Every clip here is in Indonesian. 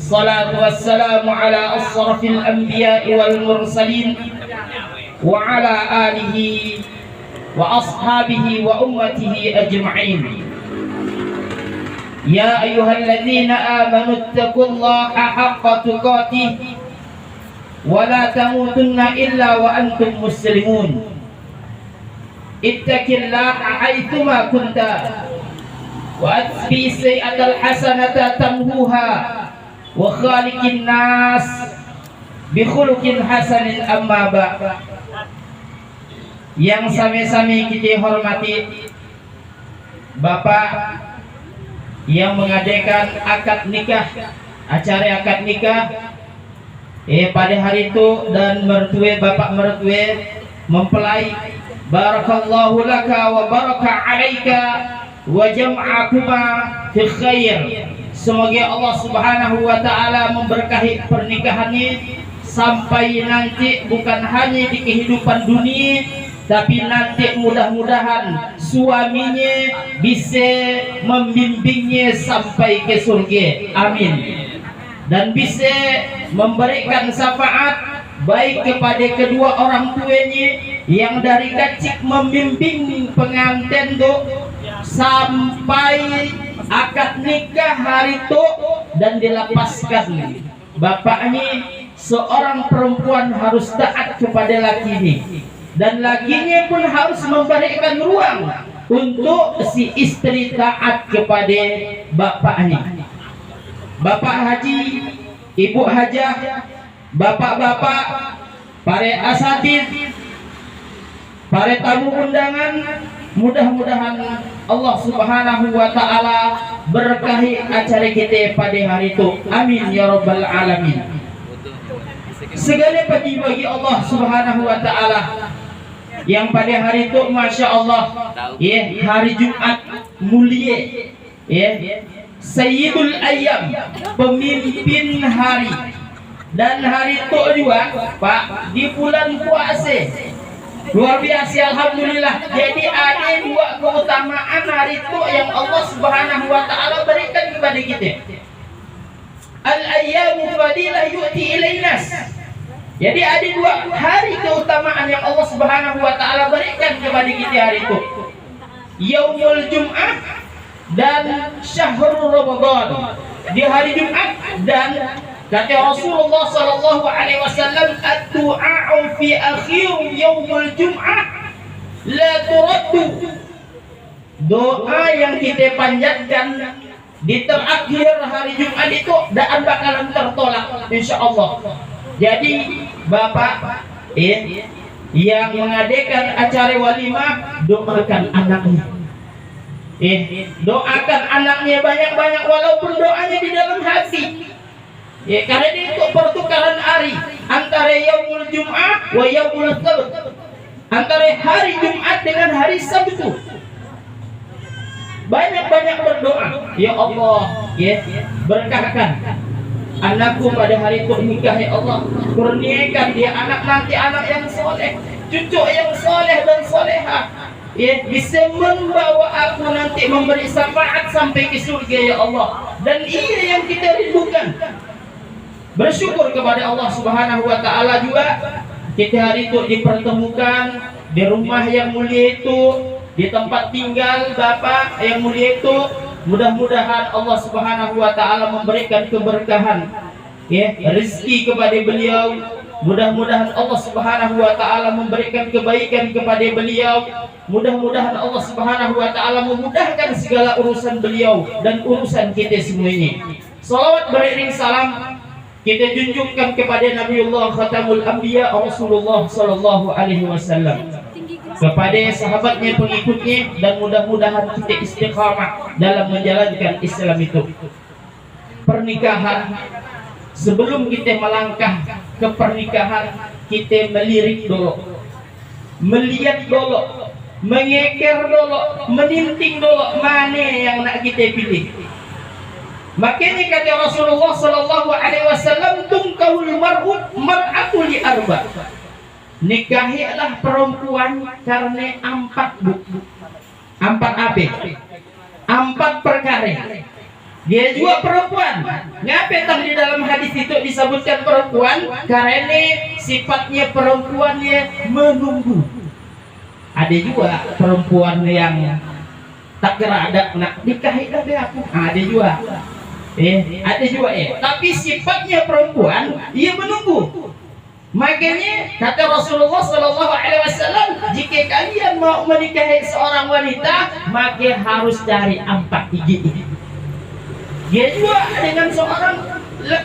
Salatu wassalamu ala asrafil anbiya'i wal mursalin wa ala alihi wa ashabihi wa ummatihi ajma'in. Ya ayyuhalladzina amanu ittaqullaha haqqa tuqatih wa la tamutunna illa wa antum muslimun. Ittaqillaha haitsuma kunta wa atbi sayyi'atal hasanata tamhuha wa khaliqin nas bi khuluqin hasanin amma ba'd. Yang sami-sami kita hormati Bapak yang mengadakan akad nikah, acara akad nikah pada hari itu, dan mertue bapak mertue mempelai. Barakallahu laka wa baraka alaika wa jam'akuma fi khair. Semoga Allah Subhanahu wa taala memberkahi pernikahannya sampai nanti bukan hanya di kehidupan dunia, tapi nanti mudah-mudahan suaminya bisa membimbingnya sampai ke surga. Amin. Dan bisa memberikan syafaat baik kepada kedua orang tuanya yang dari kecil membimbing pengantin tuh sampai akad nikah hari itu dan dilepaskan. Bapaknya seorang perempuan harus taat kepada lakinya, dan lakinya pun harus memberikan ruang untuk si istri taat kepada bapaknya. Bapak haji, ibu hajah, bapak-bapak, para asatid, para tamu undangan, mudah-mudahan Allah Subhanahu wa taala berkahi acara kita pada hari itu. Amin ya rabbal alamin. Segala puji bagi Allah Subhanahu wa taala yang pada hari itu masya Allah ya, hari Jumat mulia ya, Sayyidul Ayyam, pemimpin hari. Dan hari itu juga Pak di bulan puasa. Luar biasa, alhamdulillah. Jadi ada dua keutamaan hari itu yang Allah Subhanahu wa taala berikan kepada kita. Al-ayyamu fadilah yu'ti ilainas. Jadi ada dua hari keutamaan yang Allah Subhanahu wa taala berikan kepada kita hari itu. Yaumul Jum'ah dan Syahrul Ramadan. Di hari Jumat, dan kata Rasulullah sallallahu alaihi wasallam, ad-du'a'u fi akhir yaumul Jum'ah la turaddu. Doa yang kita panjatkan di terakhir hari Jumat itu tidak bakalan tertolak insyaallah. Jadi Bapak yang mengadakan acara walimah, doakan anaknya. Doakan anaknya banyak-banyak walaupun doanya di dalam hati. Karena itu pertukaran hari antara yaumul Jum'ah wa yaumul Sabt, antara hari Jumat dengan hari Sabtu. Banyak-banyak berdoa, ya Allah, berkahkan anakku pada hari itu nikah, ya Allah, kurniakan dia anak nanti anak yang soleh, cucu yang soleh dan soleha, bisa membawa aku nanti memberi syafaat sampai ke surga, ya Allah. Dan ini yang kita rindukan. Bersyukur kepada Allah Subhanahu wa taala juga kita hari itu dipertemukan di rumah yang mulia itu, di tempat tinggal Bapak yang mulia itu. Mudah-mudahan Allah Subhanahu wa taala memberikan keberkahan rezeki kepada beliau. Mudah-mudahan Allah Subhanahu wa taala memberikan kebaikan kepada beliau. Mudah-mudahan Allah Subhanahu wa taala memudahkan segala urusan beliau dan urusan kita semuanya. Salawat beriring salam kita junjungkan kepada Nabiullah Khatamul Anbiya Rasulullah sallallahu alaihi wasallam, kepada sahabatnya, pengikutnya, dan mudah-mudahan kita istiqamah dalam menjalankan Islam itu. Pernikahan, sebelum kita melangkah ke pernikahan, kita melirik dulu, melihat dulu, mengeker dulu, meninting dulu mana yang nak kita pilih. Makanya kata Rasulullah sallallahu alaihi wasallam, tungkahul mar'atu li arba. Nikahilah perempuan karena empat apa? Empat perkara. Dia juga perempuan. Ngapain tadi di dalam hadis itu disebutkan perempuan? Karena sifatnya perempuannya menunggu. Ada juga perempuan yang tak kira ada nak nikahi dah dia aku. Ada juga. Ada juga Tapi sifatnya perempuan, ia menunggu. Makanya kata Rasulullah SAW, jika kalian mau menikahi seorang wanita, maka harus cari 4 gigi. Dia juga dengan seorang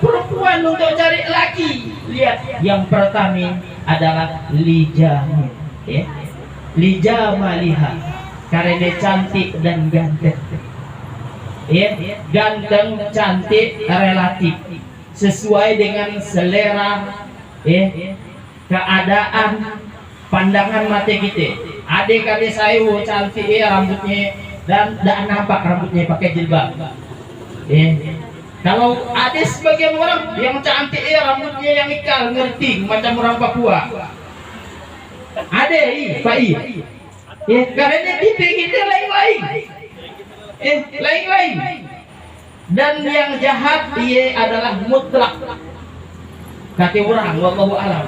perempuan untuk cari laki. Lihat, yang pertama adalah lijamah, lijamaliha, karena cantik dan ganteng. Ganteng, cantik, relatif, sesuai dengan selera, keadaan, pandangan mata kita. Adik-adik saya cantik rambutnya dan tidak nampak rambutnya pakai jilbab. Kalau ada sebagian orang yang cantik rambutnya yang ikal, ngerti macam orang Papua. Ada karena tipe kita lain-lain. Lain-lain. Dan yang jahat dia adalah mutlak. Kata orang, wallahu alam.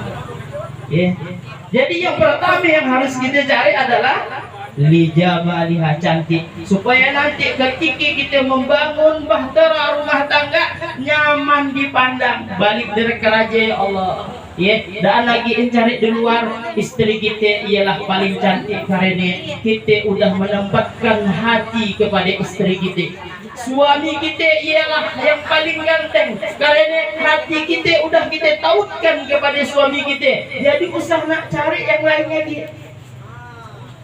Jadi yang pertama yang harus kita cari adalah lijamaliha, cantik, supaya nanti ketika kita membangun bahtera rumah tangga nyaman dipandang. Balik dari kerajaan Allah, dan lagi cari di luar, istri kita ialah paling cantik karena kita udah menempatkan hati kepada istri kita. Suami kita ialah yang paling ganteng karena hati kita udah kita tautkan kepada suami kita. Jadi usah nak cari yang lainnya dia.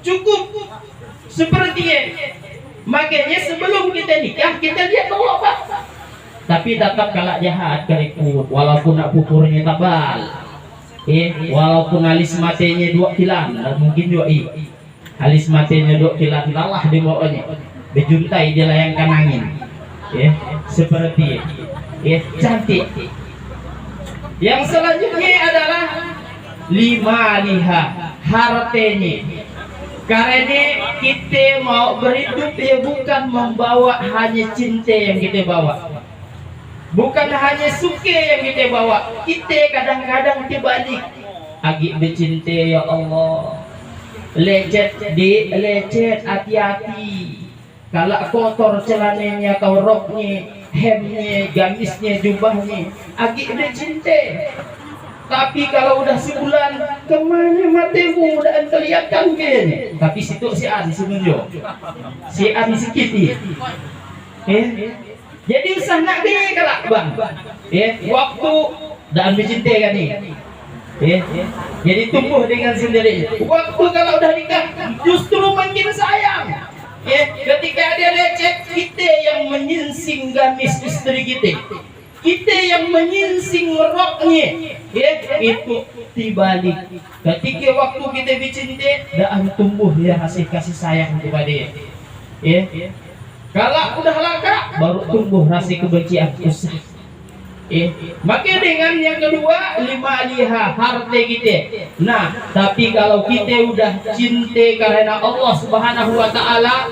Cukup seperti ini. Makanya sebelum kita nikah kita lihat dulu Pak. Tapi tetap kalah jahat kerikut, walaupun nak pukurnya tabal, walaupun alis matanya 2 kilan, mungkin juga alis matanya 2 kilan lalah di bawahnya, bejuntai dia layangkan angin, seperti cantik. Yang selanjutnya adalah limaliha, hartanya. Karena kita mau berhidup bukan membawa hanya cinta yang kita bawa, bukan hanya suka yang kita bawa. Kita kadang-kadang terbalik, agi bercinta ya Allah, lecet hati-hati. Kalau kotor celananya atau roknya, hemnya, gamisnya, jubahnya, agi bercinta. Tapi kalau udah sebulan, kemana matamu udah kelihatan kayaknya. Tapi situ si An semenyo, si An sikit. Jadi usah nak dia kalak bang. Waktu dah mencinta kan ni. Jadi tumbuh dengan sendiri. Waktu kalau udah nikah, justru makin sayang. Ketika dia lecet, kita yang menyingsing gamis istri kita. Kita yang menyingsing roknya, itu dibalik. Ketika waktu kita bercinta, dan tumbuh ya kasih sayang kepada dia. Kalau udah laka, baru tumbuh rasa kebencian usah. Maka dengan yang kedua, limaliha, harta kita. Nah, tapi kalau kita udah cinta karena Allah Subhanahu wa taala,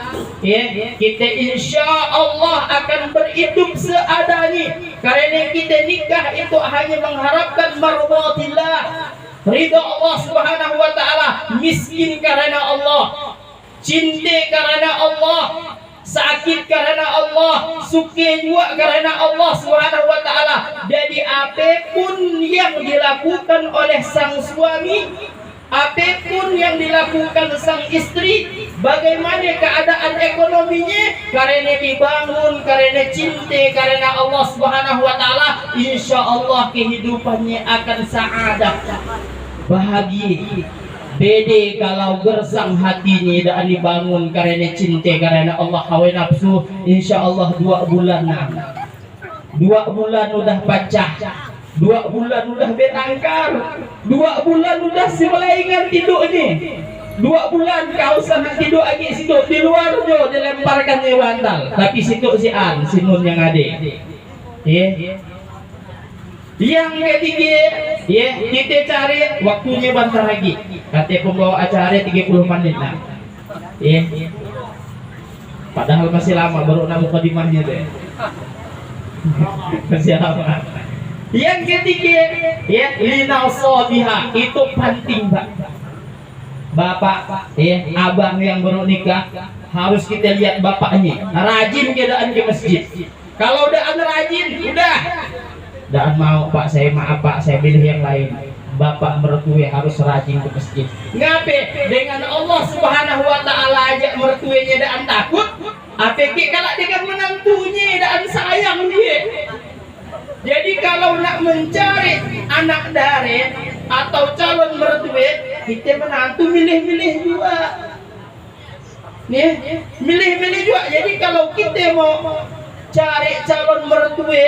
kita insya Allah akan berhidup seadanya. Karena kita nikah itu hanya mengharapkan mardatillah, ridha Allah Subhanahu wa taala. Miskin karena Allah, cinta karena Allah, sakit karena Allah, suka juga karena Allah Subhanahu wa taala. Jadi apapun yang dilakukan oleh sang suami, apapun yang dilakukan sang istri, bagaimana keadaan ekonominya, karena dibangun karena cinta karena Allah Subhanahu wa taala, insya Allah kehidupannya akan saadah, bahagia. Bede kalau gersang hatinya dan dibangun karena cinta karena Allah, hawa nafsu, insya Allah 2 bulan 2 bulan udah pecah, 2 bulan udah betangkar, 2 bulan udah semelaingan tidur nih, 2 bulan kau sana tidur lagi situ di luar jo dilemparkan ke bantal, tapi situ si An sinun yang ada. Yang ketiga, kita cari waktunya bentar lagi. Kata pembawa acara 30 menit lah. Padahal masih lama baru nak mukadimahnya deh. Siapa? Yang ketiga, ya, linausobiha, itu penting, Pak. Bapak, ya, abang yang baru nikah harus kita lihat bapaknya rajin keadaan ke masjid. Kalau udah rajin, udah mau Pak, saya maaf Pak, saya pilih yang lain. Bapak mertua harus rajin ke masjid. Ngape? Dengan Allah Subhanahu wa taala aja mertuanya dan takut, apalagi kalau dengan menantunya dan sayang dia. Jadi kalau nak mencari anak dari atau calon mertua, kita menantu milih-milih juga. Nih, milih-milih juga. Jadi kalau kita mau cari calon mertua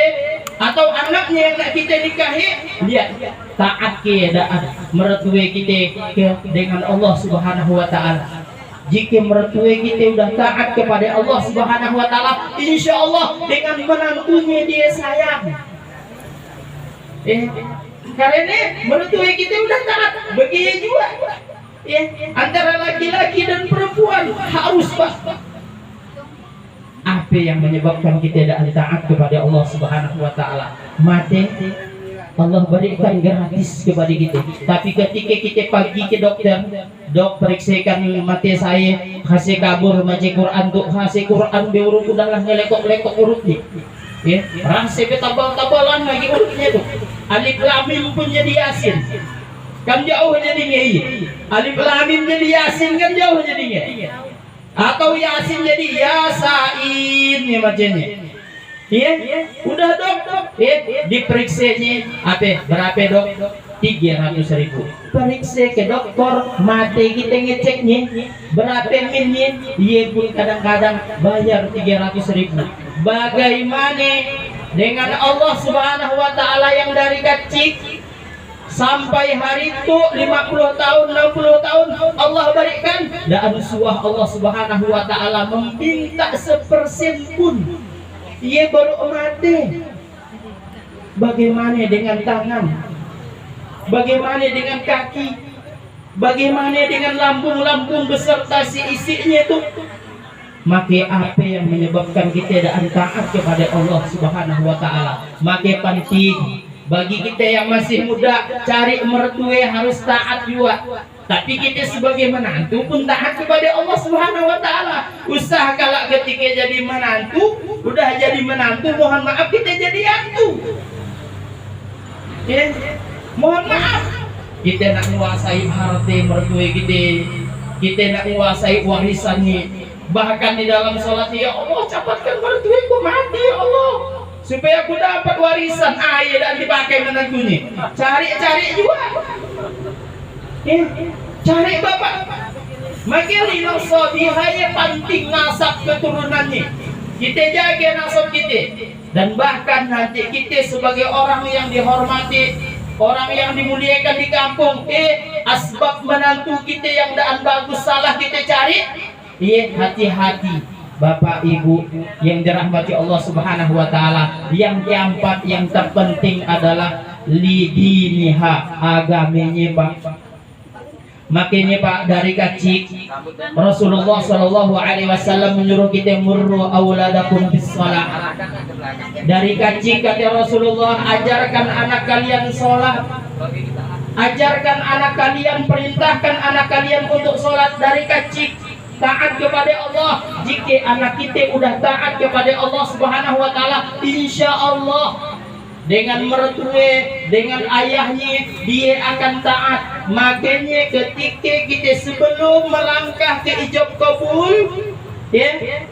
atau anaknya yang nak kita nikahi, lihat taat keadaan mertua kita dengan Allah Subhanahu wa taala. Jika mertua kita udah taat kepada Allah Subhanahu wa taala, insya Allah dengan menantunya dia sayang. Karena mertua kita udah taat, begini juga. Antara laki-laki dan perempuan harus Pak. Apa yang menyebabkan kita tidak taat kepada Allah Subhanahu wa taala? Mati Allah berikan gratis kepada kita. Tapi ketika kita pergi ke dokter, dok periksakan mati saya, kasih kabur baca Quran, tuh kasih Quran beurut udahlah ngelekok-lekok urutnya. Rasa tabal-tabalan lagi urutnya tuh. Alif lam mim pun jadi yasin. Kan jauh jadinya. Alif lam mim jadi yasin kan jauh jadinya. Atau yasin jadi yasain ya macamnya. Udah dok. Diperiksanya berapa dok? 300.000. Periksa ke dokter, mati kita ngeceknya berapa minnya, dia pun kadang-kadang bayar 300.000. Bagaimana dengan Allah Subhanahu wa taala yang dari kecil sampai hari itu 50 tahun 60 tahun Allah berikan, dan suah Allah Subhanahu wa taala meminta 1% pun ia baru mati. Bagaimana dengan tangan? Bagaimana dengan kaki? Bagaimana dengan lambung-lambung beserta si isinya itu? Maka apa yang menyebabkan kita tidak taat kepada Allah Subhanahu wa taala? Maka penting bagi kita yang masih muda, cari mertua harus taat juga. Tapi kita sebagai menantu pun taat kepada Allah Subhanahu wa taala. Usaha kalau ketika jadi menantu, udah jadi menantu, mohon maaf kita jadi hantu. Mohon maaf, kita nak menguasai harta mertua kita nak menguasai warisannya. Bahkan di dalam sholat, ya Allah cepatkan mertuaku mati ya Allah, supaya aku dapat warisan ayah dan dipakai menantunya. Cari juga, cari bapak. Maka lino sobihaya penting nasab keturunannya. Kita jaga nasab kita, dan bahkan nanti kita sebagai orang yang dihormati, orang yang dimuliakan di kampung, asbab menantu kita yang daan bagus salah kita cari. Hati-hati Bapak Ibu yang dirahmati Allah Subhanahu wa taala. Yang keempat yang terpenting adalah lidiniha, agamanya Pak. Makanya Pak, dari kecil Rasulullah Shallallahu Alaihi Wasallam menyuruh kita murru auladakum bis shalah. Dari kecil kata Rasulullah, ajarkan anak kalian sholat, ajarkan anak kalian, perintahkan anak kalian untuk sholat dari kecil. Taat kepada Allah. Jika anak kita udah taat kepada Allah Subhanahu wa taala, insya Allah dengan mertua, dengan ayahnya dia akan taat. Makanya ketika kita sebelum melangkah ke ijab kabul,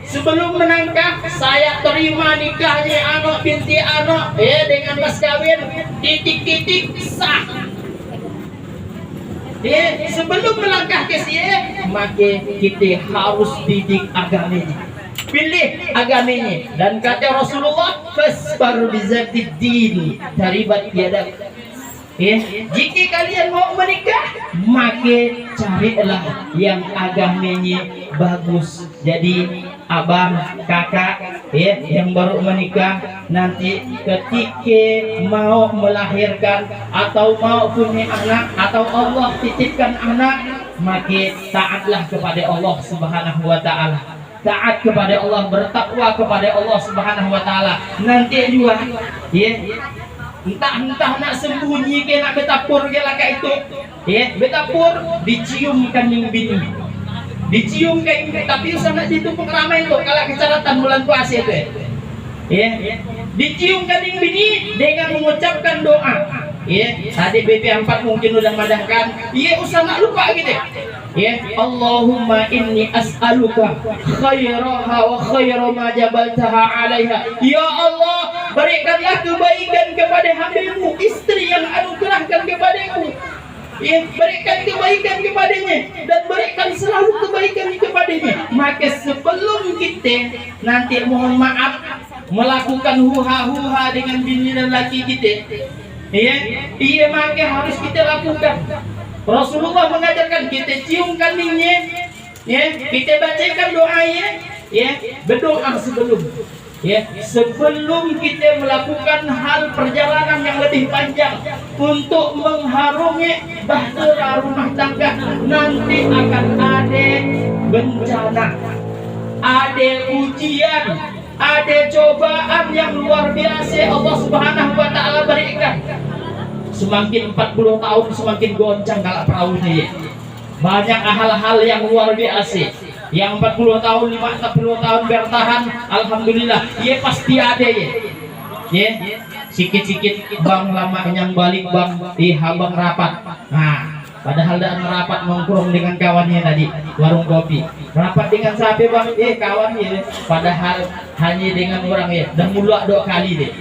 sebelum melangkah, saya terima nikahnya anak binti anak, dengan mas kawin titik-titik sah. Sebelum melangkah ke sini, maka kita harus didik agamanya, pilih agamanya. Dan kata Rasulullah, fasbar bizatid din taribat yadak. Jika kalian mau menikah, maka carilah yang agamanya bagus. Jadi abang, kakak, yang baru menikah, nanti ketika mau melahirkan atau mau punya anak atau Allah titipkan anak, maka taatlah kepada Allah Subhanahu wa taala. taat kepada Allah, bertakwa kepada Allah Subhanahu wa taala. Nanti juga ya entah nak sembunyi ke nak betapur ke lah kayak itu ya, betapur dicium kaning bini, dicium kayak ini, tapi usah nak ditumpuk ramai tuh kalau kecaratan bulan puasa itu ya, dicium kaning bini dengan mengucapkan doa ya. Adik BP4 mungkin udah madahkan ya, usah nak lupa gitu ya. Allahumma inni as'aluka khairaha wa khaira ma jabaltaha alaiha. Ya Allah, berikanlah kebaikan kepada hambamu, istri yang anugerahkan kepadamu ya, berikan kebaikan kepadanya dan berikan selalu kebaikan kepadanya. Maka sebelum kita nanti mohon maaf melakukan huha-huha dengan bini dan laki kita iya maka harus kita lakukan. Rasulullah mengajarkan kita cium kaningnya ya, kita bacakan doanya ya, berdoa sebelum kita melakukan hal perjalanan yang lebih panjang untuk mengharungi bahtera rumah tangga. Nanti akan ada bencana, ada ujian, ada cobaan yang luar biasa Allah Subhanahu wa taala berikan. Semakin 40 tahun semakin goncang kalau perahunya ya. Banyak hal-hal yang luar biasa. Yang 40 tahun, 50 tahun bertahan, alhamdulillah ya pasti ada ya. Sikit-sikit bang lama yang balik bang habang rapat. Nah, padahal dah rapat nongkrong dengan kawannya tadi warung kopi. Rapat dengan siapa bang? Kawannya. Padahal hanya dengan orang ya. Dah mulak 2 kali deh.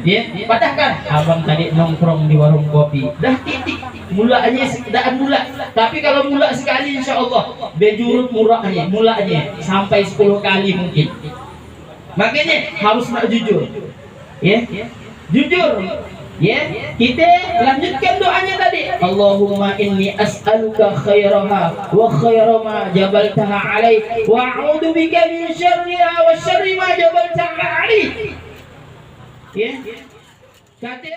Ya, padahal kan abang tadi nongkrong di warung kopi. Dah titik mulanya sedaan mulak. Tapi kalau mulak sekali insya Allah bejurut mulaknya sampai 10 kali mungkin. Makanya harus nak jujur. Ya. Jujur. Ya, kita lanjutkan doanya tadi. Allahumma inni as'aluka khairaha wa khaira ma jabaltaha alai wa a'udzu bika min syarriha wa syarri ma jabaltaha alai. Ya. Kata